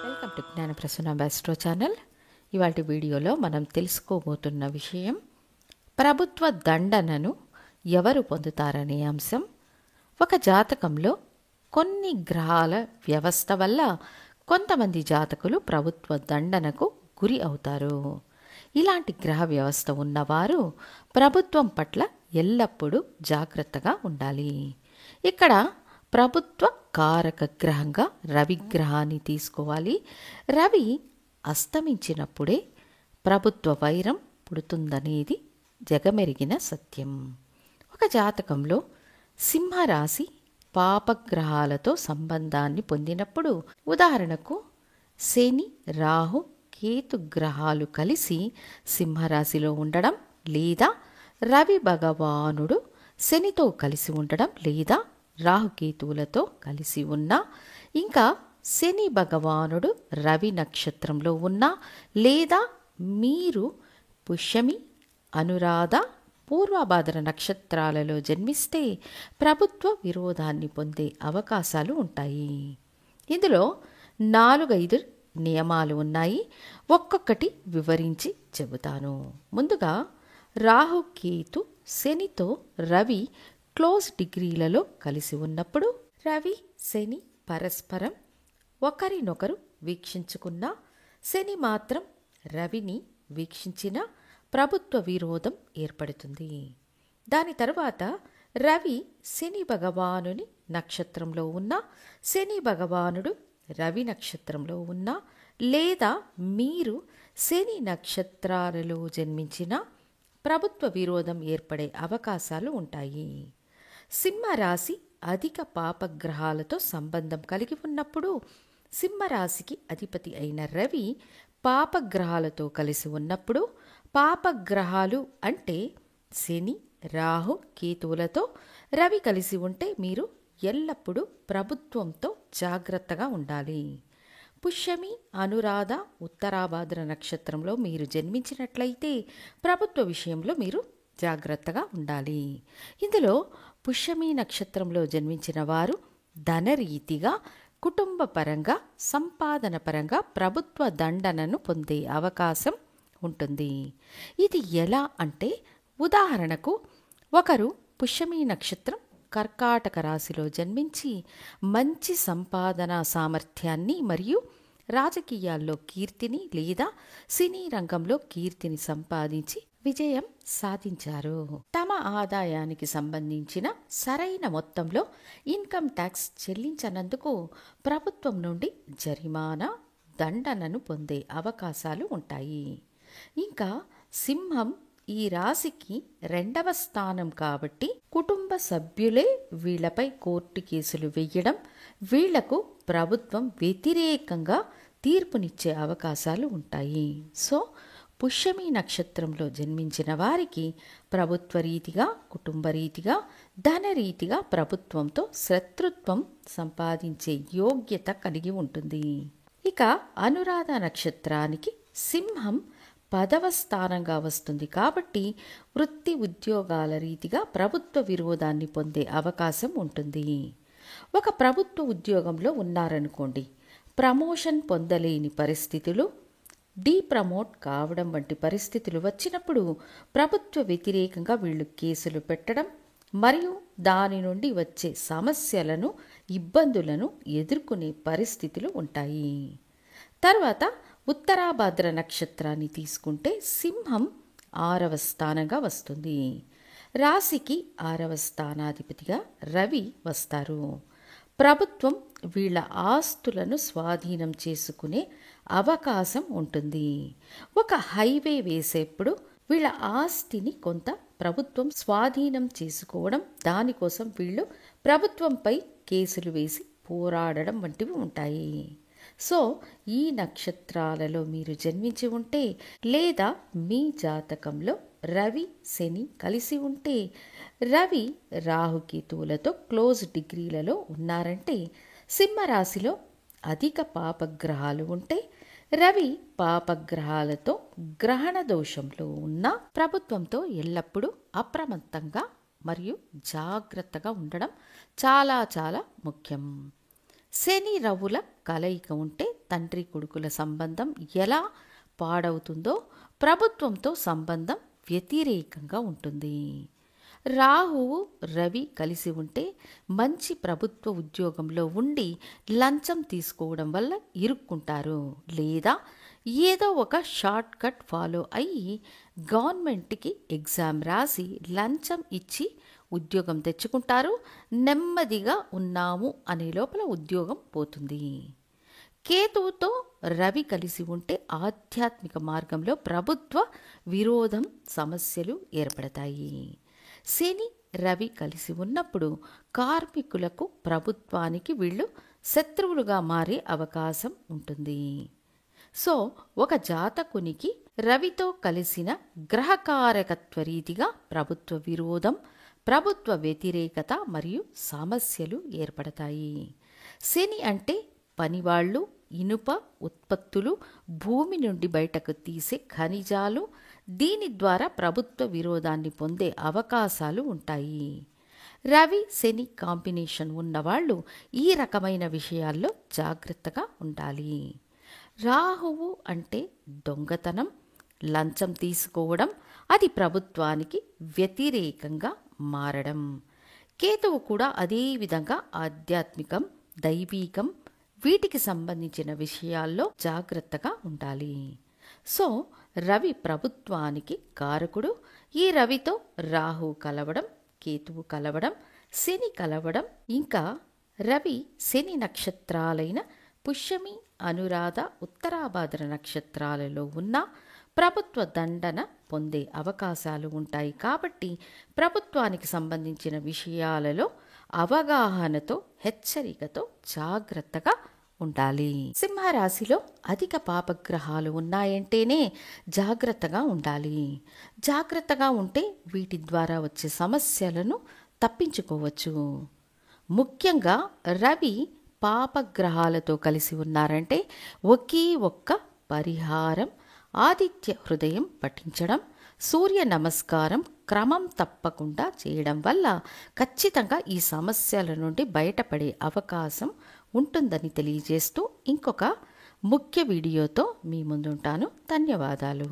Welcome to Gnanaprasanna astro channel. ఇవాటి వీడియోలో మనం తెలుసుకోబోతున్న విషయం ప్రభుత్వ దండనను ఎవరు పొందుతారనే అంశం. ఒక జాతకంలో కొన్ని గ్రహాల వ్యవస్థ వల్ల కొంతమంది జాతకులు ప్రభుత్వ దండనకు గురి అవుతారు. ఇలాంటి గ్రహ వ్యవస్థ ఉన్నవారు ప్రభుత్వం పట్ల ఎల్లప్పుడూ జాగ్రత్తగా ఉండాలి. ఇక్కడ ప్రభుత్వ కారక గ్రహంగా రవి గ్రహాన్ని తీసుకోవాలి. రవి అస్తమించినప్పుడే ప్రభుత్వ వైరం పుడుతుందనేది జగమెరిగిన సత్యం. ఒక జాతకంలో సింహరాశి పాపగ్రహాలతో సంబంధాన్ని పొందినప్పుడు, ఉదాహరణకు శని, రాహు, కేతు గ్రహాలు కలిసి సింహరాశిలో ఉండడం, లేదా రవి భగవానుడు శనితో కలిసి ఉండడం, లేదా రాహుకేతువులతో కలిసి ఉన్నా, ఇంకా శని భగవానుడు రవి నక్షత్రంలో ఉన్నా, లేదా మీరు పుష్యమి, అనురాధ, పూర్వభాద్ర నక్షత్రాలలో జన్మిస్తే ప్రభుత్వ విరోధాన్ని పొందే అవకాశాలు ఉంటాయి. ఇందులో 4-5 నియమాలు ఉన్నాయి. ఒక్కొక్కటి వివరించి చెబుతాను. ముందుగా రాహు, కేతు, శనితో రవి క్లోజ్ డిగ్రీలలో కలిసి ఉన్నప్పుడు, రవి శని పరస్పరం ఒకరినొకరు వీక్షించుకున్నా, శని మాత్రం రవిని వీక్షించిన ప్రభుత్వ విరోధం ఏర్పడుతుంది. దాని తరువాత రవి శని భగవానుని నక్షత్రంలో ఉన్న, శని భగవానుడు రవి నక్షత్రంలో ఉన్న, లేదా మీరు శని నక్షత్రాలలో జన్మించిన ప్రభుత్వ విరోధం ఏర్పడే అవకాశాలు ఉంటాయి. సింహరాశి అధిక పాపగ్రహాలతో సంబంధం కలిగి ఉన్నప్పుడు, సింహరాశికి అధిపతి అయిన రవి పాపగ్రహాలతో కలిసి ఉన్నప్పుడు, పాపగ్రహాలు అంటే శని, రాహు, కేతువులతో రవి కలిసి ఉంటే మీరు ఎల్లప్పుడూ ప్రభుత్వంతో జాగ్రత్తగా ఉండాలి. పుష్యమి, అనురాధ, ఉత్తరాభాద్ర నక్షత్రంలో మీరు జన్మించినట్లయితే ప్రభుత్వ విషయంలో మీరు జాగ్రత్తగా ఉండాలి. ఇందులో పుష్యమి నక్షత్రంలో జన్మించిన వారు ధనరీతిగా, కుటుంబ పరంగా, సంపాదన పరంగా ప్రభుత్వ దండనను పొందే అవకాశం ఉంటుంది. ఇది ఎలా అంటే, ఉదాహరణకు ఒకరు పుష్యమి నక్షత్రం కర్కాటక రాశిలో జన్మించి మంచి సంపాదన సామర్థ్యాన్ని మరియు రాజకీయాల్లో కీర్తిని లేదా సినీ రంగంలో కీర్తిని సంపాదించి విజయం సాధించారు. తమ ఆదాయానికి సంబంధించిన సరైన మొత్తంలో ఇన్కమ్ ట్యాక్స్ చెల్లించనందుకు ప్రభుత్వం నుండి జరిమానా, దండనను పొందే అవకాశాలు ఉంటాయి. ఇంకా సింహం ఈ రాశికి 2వ స్థానం కాబట్టి కుటుంబ సభ్యులే వీళ్లపై కోర్టు కేసులు వేయడం, వీళ్లకు ప్రభుత్వం వ్యతిరేకంగా తీర్పునిచ్చే అవకాశాలు ఉంటాయి. సో పుష్యమి నక్షత్రంలో జన్మించిన వారికి ప్రభుత్వ రీతిగా, కుటుంబ రీతిగా, ధనరీతిగా ప్రభుత్వంతో శత్రుత్వం సంపాదించే యోగ్యత కలిగి ఉంటుంది. ఇక అనురాధ నక్షత్రానికి సింహం 10వ స్థానంగా వస్తుంది కాబట్టి వృత్తి ఉద్యోగాల రీతిగా ప్రభుత్వ విరోధాన్ని పొందే అవకాశం ఉంటుంది. ఒక ప్రభుత్వ ఉద్యోగంలో ఉన్నారనుకోండి, ప్రమోషన్ పొందలేని పరిస్థితులు, డీప్రమోట్ కావడం వంటి పరిస్థితులు వచ్చినప్పుడు ప్రభుత్వ వ్యతిరేకంగా వీళ్ళు కేసులు పెట్టడం మరియు దాని నుండి వచ్చే సమస్యలను, ఇబ్బందులను ఎదుర్కొనే పరిస్థితులు ఉంటాయి. తర్వాత ఉత్తరాభాద్ర నక్షత్రాన్ని తీసుకుంటే సింహం 6వ స్థానంగా వస్తుంది. రాశికి 6వ స్థానాధిపతిగా రవి వస్తారు. ప్రభుత్వం వీళ్ళ ఆస్తులను స్వాధీనం చేసుకునే అవకాశం ఉంటుంది. ఒక హైవే వేసేప్పుడు వీళ్ళ ఆస్తిని కొంత ప్రభుత్వం స్వాధీనం చేసుకోవడం, దానికోసం వీళ్ళు ప్రభుత్వంపై కేసులు వేసి పోరాడడం వంటివి ఉంటాయి. సో ఈ నక్షత్రాలలో మీరు జన్మించి ఉంటే, లేదా మీ జాతకంలో రవి శని కలిసి ఉంటే, రవి రాహుకేతువులతో క్లోజ్ డిగ్రీలలో ఉన్నారంటే, సింహరాశిలో అధిక పాపగ్రహాలు ఉంటే, రవి పాపగ్రహాలతో గ్రహణ దోషంలో ఉన్న ప్రభుత్వంతో ఎల్లప్పుడూ అప్రమత్తంగా మరియు జాగ్రత్తగా ఉండడం చాలా చాలా ముఖ్యం. శని రవుల కలయిక ఉంటే తండ్రి కొడుకుల సంబంధం ఎలా పాడవుతుందో ప్రభుత్వంతో సంబంధం వ్యతిరేకంగా ఉంటుంది. రాహువు రవి కలిసి ఉంటే మంచి ప్రభుత్వ ఉద్యోగంలో ఉండి లంచం తీసుకోవడం వల్ల ఇరుక్కుంటారు, లేదా ఏదో ఒక షార్ట్ కట్ ఫాలో అయ్యి గవర్నమెంట్కి ఎగ్జామ్ రాసి లంచం ఇచ్చి ఉద్యోగం తెచ్చుకుంటారు. నెమ్మదిగా ఉన్నాము అనే లోపల ఉద్యోగం పోతుంది. కేతువుతో రవి కలిసి ఉంటే ఆధ్యాత్మిక మార్గంలో ప్రభుత్వ విరోధం సమస్యలు ఏర్పడతాయి. శని రవి కలిసి ఉన్నప్పుడు కార్మికులకు ప్రభుత్వానికి వీళ్ళు శత్రువులుగా మారే అవకాశం ఉంటుంది. సో ఒక జాతకునికి రవితో కలిసిన గ్రహకారకత్వ రీతిగా ప్రభుత్వ విరోధం, ప్రభుత్వ వ్యతిరేకత మరియు సమస్యలు ఏర్పడతాయి. శని అంటే పనివాళ్ళు, ఇనుప ఉత్పత్తులు, భూమి నుండి బయటకు తీసే ఖనిజాలు. దీని ద్వారా ప్రభుత్వ విరోధాన్ని పొందే అవకాశాలు ఉంటాయి. రవి శని కాంబినేషన్ ఉన్నవాళ్ళు ఈ రకమైన విషయాల్లో జాగ్రత్తగా ఉండాలి. రాహువు అంటే దొంగతనం, లంచం తీసుకోవడం, అది ప్రభుత్వానికి వ్యతిరేకంగా మారడం. కేతువు కూడా అదే విధంగా ఆధ్యాత్మికం, దైవీకం, వీటికి సంబంధించిన విషయాల్లో జాగ్రత్తగా ఉండాలి. సో రవి ప్రభుత్వానికి కారకుడు. ఈ రవితో రాహు కలవడం, కేతువు కలవడం, శని కలవడం, ఇంకా రవి శని నక్షత్రాలైన పుష్యమి, అనురాధ, ఉత్తరాభాద్ర నక్షత్రాలలో ఉన్న ప్రభుత్వ దండన పొందే అవకాశాలు ఉంటాయి. కాబట్టి ప్రభుత్వానికి సంబంధించిన విషయాలలో అవగాహనతో, హెచ్చరికతో జాగ్రత్తగా ఉండాలి. సింహరాశిలో అధిక పాపగ్రహాలు ఉన్నాయంటేనే జాగ్రత్తగా ఉండాలి. జాగ్రత్తగా ఉంటే వీటి ద్వారా వచ్చే సమస్యలను తప్పించుకోవచ్చు. ముఖ్యంగా రవి పాపగ్రహాలతో కలిసి ఉన్నారంటే ఒకే ఒక్క పరిహారం ఆదిత్య హృదయం పఠించడం, సూర్య నమస్కారం క్రమం తప్పకుండా చేయడం వల్ల ఖచ్చితంగా ఈ సమస్యల నుండి బయటపడే అవకాశం ఉంటుందని తెలియజేస్తూ ఇంకొక ముఖ్య వీడియోతో మీ ముందుంటాను. ధన్యవాదాలు.